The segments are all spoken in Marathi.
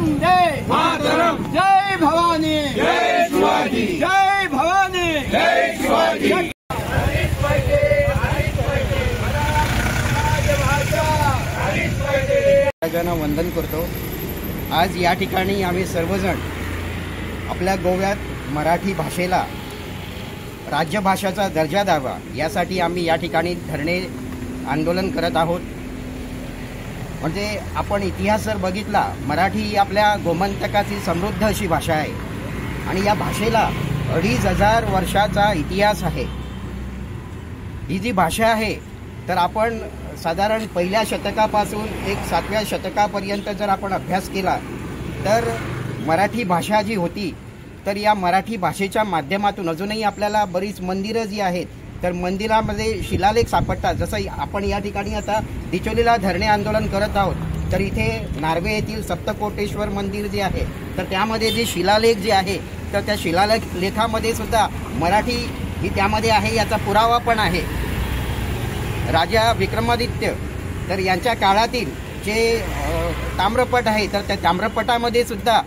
वंदे मातरम, जय भवानी, जय शिवाजी, जय भवानी, जय शिवाजी। सगळ्यांना वंदन करतो। आज या ठिकाणी आम्ही सर्वजण आपल्या गोव्यात मराठी भाषेला राज्यभाषेचा दर्जा द्यावा यासाठी आम्ही या ठिकाणी धरणे आंदोलन करत आहोत। म्हणजे आपण इतिहास जर बघितला, मराठी ही आपल्या गोमंतकाची समृद्ध अशी भाषा आहे आणि या भाषेला 2500 वर्षाचा इतिहास आहे। ही जी भाषा आहे तर आपण साधारण पहिल्या शतकापासून 7व्या शतकापर्यंत जर आपण अभ्यास केला तर मराठी भाषा जी होती तर या मराठी भाषेच्या माध्यमातून अजूनही आपल्याला बरीच मंदिरं जी आहेत तर मंदिरामध्ये शिलालेख सापडतात। जसं आपण या ठिकाणी आता डिचोलीला धरणे आंदोलन करत आहोत तर इथे नार्वे येथील सप्तकोटेश्वर मंदिर जे आहे तर त्यामध्ये जे शिलालेख जे आहे तर त्या शिलालेखामध्ये सुद्धा मराठी ही त्यामध्ये आहे, याचा पुरावा पण आहे। राजा विक्रमादित्य तर यांच्या काळातील जे ताम्रपट आहे तर त्या ताम्रपटामध्ये सुद्धा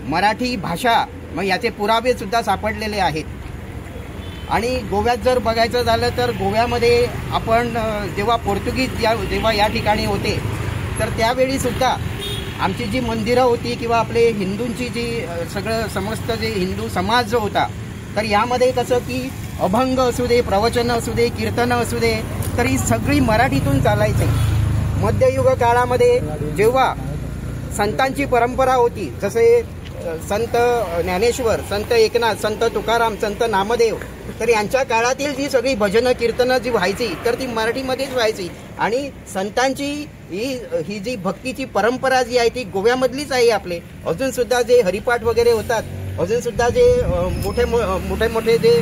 मराठी भाषा मग याचे पुरावे सुद्धा सापडलेले आहेत। आणि गोव्यात जर बघायचं झालं तर गोव्यामध्ये आपण जेव्हा पोर्तुगीज जेव्हा या ठिकाणी होते तर त्यावेळी सुद्धा आमची जी मंदिरं होती किंवा आपले हिंदूंची जी सगळं समस्त जे हिंदू समाज जो होता तर यामध्ये कसं की अभंग असू दे, प्रवचन असू दे, कीर्तन असू दे तर ही सगळी मराठीतून चालायची। मध्ययुग काळामध्ये जेव्हा संतांची परंपरा होती, जसे संत ज्ञानेश्वर, संत एकनाथ, संत तुकाराम, संत नामदेव तर यांच्या काळातील जी सगळी भजनं कीर्तनं जी व्हायची तर ती मराठीमध्येच व्हायची। आणि संतांची ही जी भक्तीची परंपरा जी आहे ती गोव्यामधलीच आहे। आपले अजून सुद्धा जे हरिपाठ वगैरे होतात, अजून सुद्धा जे मोठे मोठे जे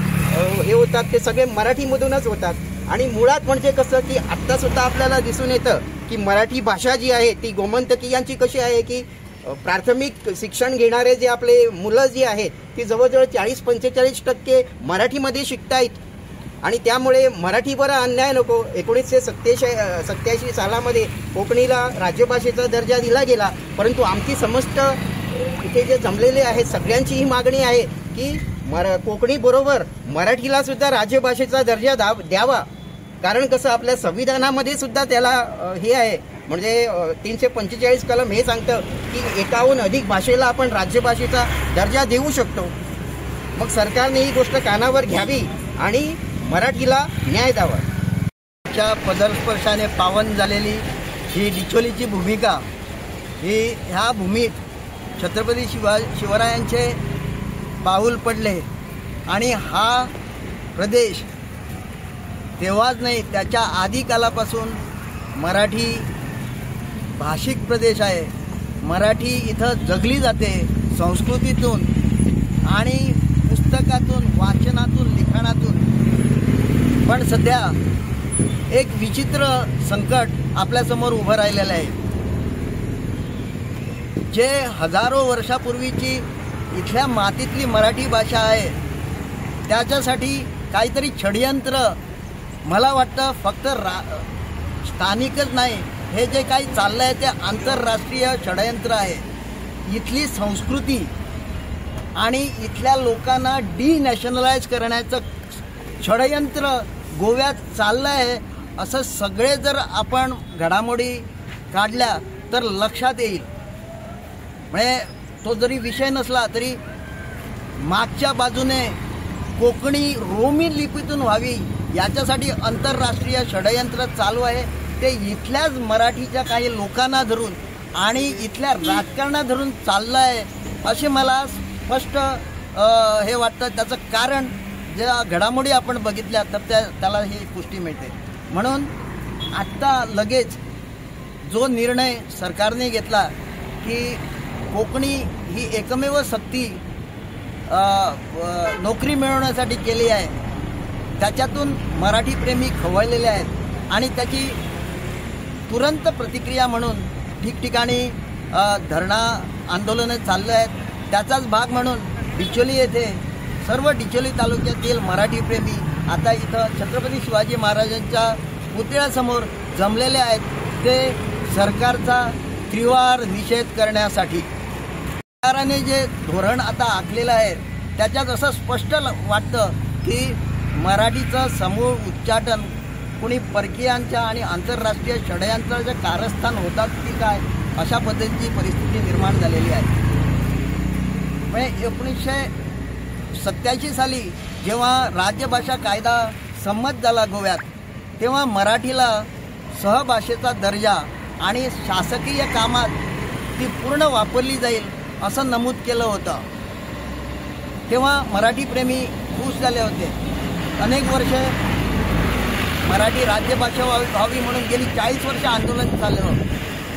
हे होतात ते सगळे मराठीमधूनच होतात। आणि मुळात म्हणजे कसं की आत्ता सुद्धा आपल्याला दिसून येतं की मराठी भाषा जी आहे ती गोमंतकीयांची कशी आहे की प्राथमिक शिक्षण घेणारे जे आपले मुलं जी आहेत ती जवळजवळ 40-45% मराठीमध्ये शिकतायत। आणि त्यामुळे मराठीवर अन्याय नको। 1987 सालामध्ये कोकणीला राज्यभाषेचा दर्जा दिला गेला, परंतु आमची समस्त इथे जे जमलेले आहेत सगळ्यांची ही मागणी आहे की कोकणी बरोबर मराठीला सुद्धा राज्यभाषेचा दर्जा द्यावा। कारण कसं आपल्या संविधानामध्ये सुद्धा त्याला हे आहे, म्हणजे 345 कलम हे सांगतं की 51 अधिक भाषेला आपण राज्यभाषेचा दर्जा देऊ शकतो। मग सरकारने ही गोष्ट कानावर घ्यावी आणि मराठीला न्याय द्यावा। च्या पदरस्पर्शाने पावन झालेली ही डिचोलीची भूमिका ही ह्या भूमीत छत्रपती शिवरायांचे पाऊल पडले आणि हा प्रदेश तेव्हाच नाही त्याच्या आधी कालापासून मराठी भाषिक प्रदेश आहे। मराठी इथं जगली जाते संस्कृतीतून आणि पुस्तकातून, वाचनातून, लिखाणातून। पण सध्या एक विचित्र संकट आपल्यासमोर उभं राहिलेलं आहे। जे हजारो वर्षापूर्वीची इथल्या मातीतली मराठी भाषा आहे त्याच्यासाठी काहीतरी षडयंत्र, मला वाटतं फक्त स्थानिकच नाही, हे जे काही चाललं आहे ते आंतरराष्ट्रीय षडयंत्र आहे। इथली संस्कृती आणि इथल्या लोकांना डिनॅशनलाइज करण्याचं षडयंत्र गोव्यात चाललं आहे असं सगळे जर आपण घडामोडी काढल्या तर लक्षात येईल। म्हणजे तो जरी विषय नसला तरी मागच्या बाजूने कोकणी रोमी लिपीतून व्हावी याच्यासाठी आंतरराष्ट्रीय षडयंत्र चालू आहे। ते इथल्याच मराठीच्या काही लोकांना धरून आणि इथल्या राजकारणात धरून चाललं आहे असे मला स्पष्ट हे वाटतं। त्याचं कारण ज्या घडामोडी आपण बघितल्या तर त्याला ही पुष्टी मिळते। म्हणून आत्ता लगेच जो निर्णय सरकारने घेतला की कोकणी ही एकमेव सक्ती नोकरी मिळवण्यासाठी केली आहे, त्याच्यातून मराठी प्रेमी खवळलेले आहेत आणि त्याची तुरंत प्रतिक्रिया म्हणून ठिकठिकाणी धरणा आंदोलनं चालले आहेत। त्याचाच भाग म्हणून डिचोली येथे सर्व डिचोली तालुक्यातील मराठी प्रेमी आता इथं छत्रपती शिवाजी महाराजांच्या पुतळ्यासमोर जमलेले आहेत। ते सरकारचा त्रिवार निषेध करण्यासाठी सरकारने जे धोरण आता आखलेलं आहे त्याच्यात असं स्पष्ट वाटतं की मराठीचं समूळ उच्चाटन कुणी परकीयांच्या आणि आंतरराष्ट्रीय षडयंत्राचं कारस्थान होतात की काय अशा पद्धतीची परिस्थिती निर्माण झालेली आहे. म्हणजे 1987 साली जेव्हा राज्यभाषा कायदा संमत झाला गोव्यात तेव्हा मराठीला सहभाषेचा दर्जा आणि शासकीय कामात ती पूर्ण वापरली जाईल असं नमूद केलं होतं. तेव्हा मराठीप्रेमी खुश झाले होते. अनेक वर्ष मराठी राज्यभाषा व्हावी म्हणून गेली 40 वर्ष आंदोलन चाललं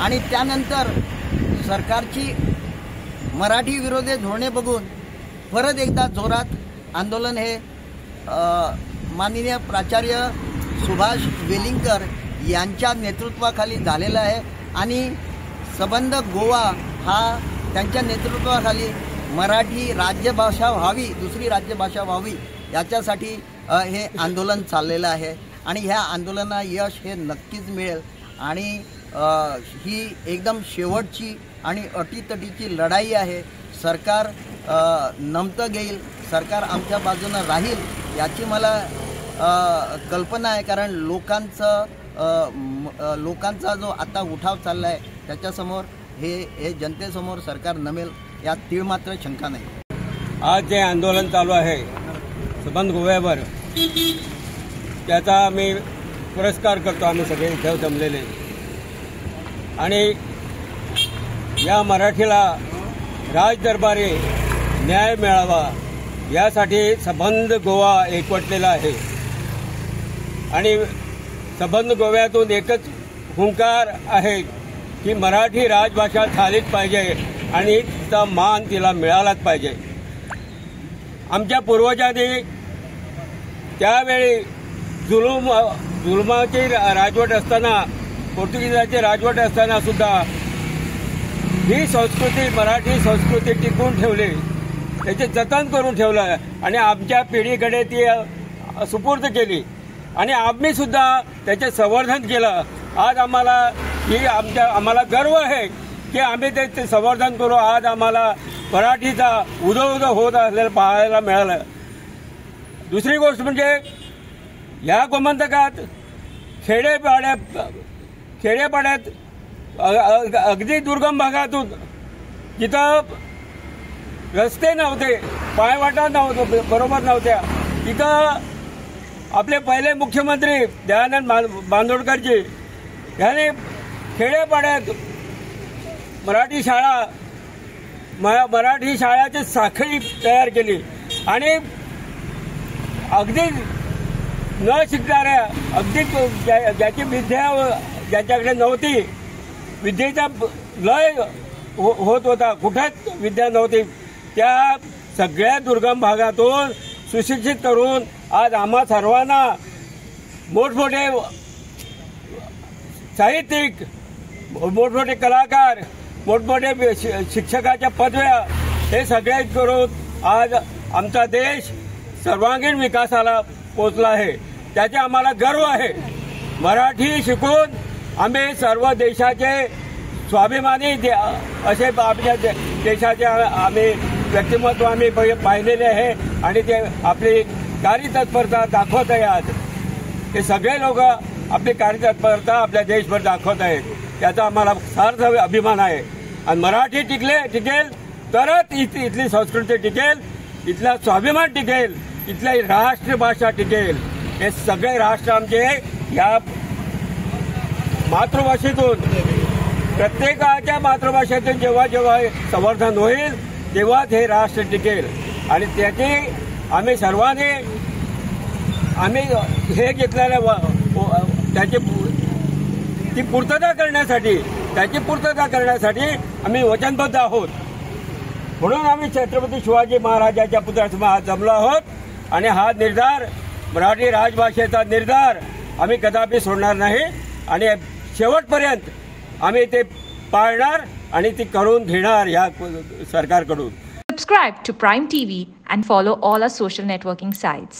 आणि त्यानंतर सरकारची मराठी विरोधी धोरणे बघून परत एकदा जोरात आंदोलन हे माननीय प्राचार्य सुभाष वेलिंगकर यांच्या नेतृत्वाखाली झालेलं आहे आणि संबंध गोवा हा त्यांच्या नेतृत्वाखाली मराठी राज्यभाषा व्हावी, दुसरी राज्यभाषा व्हावी याच्यासाठी हे आंदोलन चाललेलं आहे आणि ह्या आंदोलनाला यश हे नक्कीच मिळेल आणि ही एकदम शेवटची आणि अटीतटीची लढाई आहे. सरकार नमतं घेईल, सरकार आमच्या बाजूनं राहील याची मला कल्पना आहे. कारण लोकांचा जो आता उठाव चालला आहे त्याच्यासमोर हे जनतेसमोर सरकार नमेल यात तीळ मात्र शंका नाही. आज जे आंदोलन चालू आहे संबंध गोव्यावर त्याचा मी पुरस्कार करतो. आम्ही सगळे इथे जमलेले आणि या मराठीला राजदरबारी न्याय मिळावा यासाठी संबंध गोवा एकवटलेला आहे आणि संबंध गोव्यातून एकच हुंकार आहे की मराठी राजभाषा झालीच पाहिजे आणि तिचा मान तिला मिळालाच पाहिजे. आमच्या पूर्वजांनी त्यावेळी जुलमाची राजवट असताना, पोर्तुगीजाची राजवट असताना सुद्धा ही संस्कृती, मराठी संस्कृती टिकवून ठेवली, त्याचे जतन करून ठेवलं आणि आमच्या पिढीकडे ती सुपूर्द केली आणि आम्ही सुद्धा त्याचे संवर्धन केलं. आज आम्हाला गर्व आहे की आम्ही ते संवर्धन करू. आज आम्हाला मराठीचा उदो होत असलेलं पाहायला मिळालं. दुसरी गोष्ट म्हणजे या गोमंतकात खेडेपाड्यात अगदी दुर्गम भागातून जिथं रस्ते नव्हते, पायवाटा बरोबर नव्हत्या, तिथं आपले पहिले मुख्यमंत्री दयानंद बांदोडकरजी यांनी खेडेपाड्यात मराठी शाळाची साखळी तयार केली आणि अगदी न शिकणाऱ्या, अगदी ज्याची विद्या ज्याच्याकडे नव्हती, विद्येचा लय होत होता, कुठेच विद्या नव्हती, त्या सगळ्या दुर्गम भागातून सुशिक्षित करून आज आम्हा सर्वांना मोठमोठे साहित्यिक, मोठमोठे कलाकार, मोठमोठे शिक्षकाच्या पदव्या हे सगळे करून आज आमचा देश सर्वांगीण विकासाला पोचला आहे. त्याचे आम्हाला गर्व आहे. मराठी शिकून आम्ही सर्व देशाचे स्वाभिमानी असे आपल्या देशाचे आम्ही व्यक्तिमत्व आम्ही पाहिलेले आहे आणि ते आपली कार्यतत्परता दाखवत आहे. आज हे सगळे लोक आपली कार्यतत्परता आपल्या देशभर दाखवत आहेत. त्याचा आम्हाला सार्थ अभिमान आहे आणि मराठी टिकेल तरच इथली संस्कृती टिकेल, इथला स्वाभिमान टिकेल, इथली राष्ट्रभाषा टिकेल. हे सगळे राष्ट्र आमचे या मातृभाषेतून, प्रत्येकाच्या मातृभाषेतून जेव्हा जेव्हा संवर्धन होईल तेव्हाच हे राष्ट्र टिकेल आणि त्याची आम्ही सर्वांनी हे घेतलेल्या त्याची पूर्तता करण्यासाठी आम्ही वचनबद्ध आहोत. म्हणून आम्ही छत्रपती शिवाजी महाराजांच्या पुतळ्यासमोर आज जमलो आहोत आणि हा निर्धार, मराठी राजभाषेचा निर्धार आम्ही कदापि सोडणार नाही आणि शेवटपर्यंत आम्ही ते पाळणार आणि ती करून घेणार या सरकारकडून. Subscribe to Prime TV and follow all our social networking sites.